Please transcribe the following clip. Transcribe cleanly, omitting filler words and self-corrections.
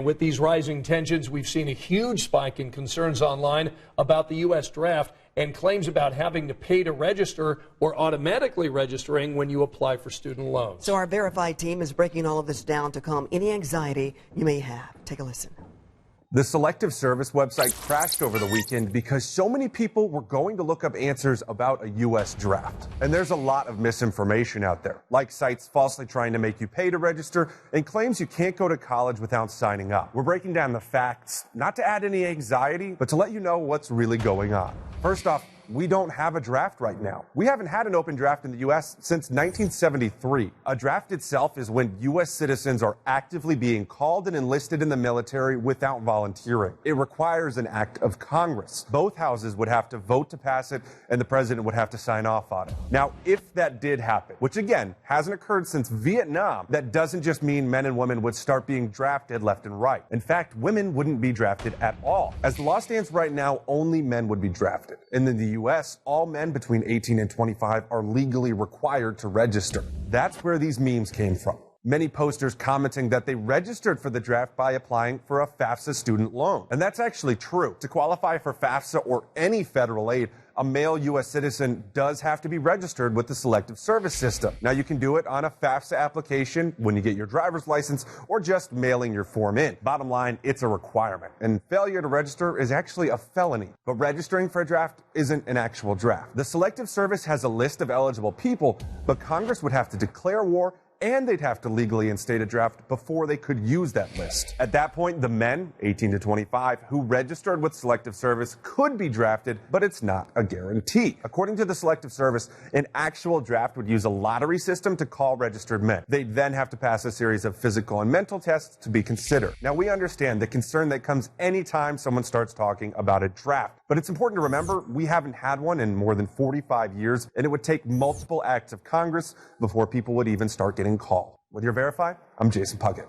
With these rising tensions, we've seen a huge spike in concerns online about the U.S. draft and claims about having to pay to register or automatically registering when you apply for student loans. So our Verified team is breaking all of this down to calm any anxiety you may have. Take a listen. The Selective Service website crashed over the weekend because so many people were going to look up answers about a U.S. draft. And there's a lot of misinformation out there, like sites falsely trying to make you pay to register and claims you can't go to college without signing up. We're breaking down the facts, not to add any anxiety, but to let you know what's really going on. First off, we don't have a draft right now. We haven't had an open draft in the U.S. since 1973. A draft itself is when U.S. citizens are actively being called and enlisted in the military without volunteering. It requires an act of Congress. Both houses would have to vote to pass it, and the president would have to sign off on it. Now, if that did happen, which again hasn't occurred since Vietnam, that doesn't just mean men and women would start being drafted left and right. In fact, women wouldn't be drafted at all. As the law stands right now, only men would be drafted. And in the U.S., all men between 18 and 25 are legally required to register. That's where these memes came from. Many posters commenting that they registered for the draft by applying for a FAFSA student loan. And that's actually true. To qualify for FAFSA or any federal aid, a male U.S. citizen does have to be registered with the Selective Service system. Now, you can do it on a FAFSA application when you get your driver's license or just mailing your form in. Bottom line, it's a requirement, and failure to register is actually a felony. But registering for a draft isn't an actual draft. The Selective Service has a list of eligible people, but Congress would have to declare war and they'd have to legally instate a draft before they could use that list. At that point, the men, 18 to 25, who registered with Selective Service could be drafted, but it's not a guarantee. According to the Selective Service, an actual draft would use a lottery system to call registered men. They'd then have to pass a series of physical and mental tests to be considered. Now, we understand the concern that comes anytime someone starts talking about a draft, but it's important to remember we haven't had one in more than 45 years, and it would take multiple acts of Congress before people would even start getting called. With your Verified, I'm Jason Puckett.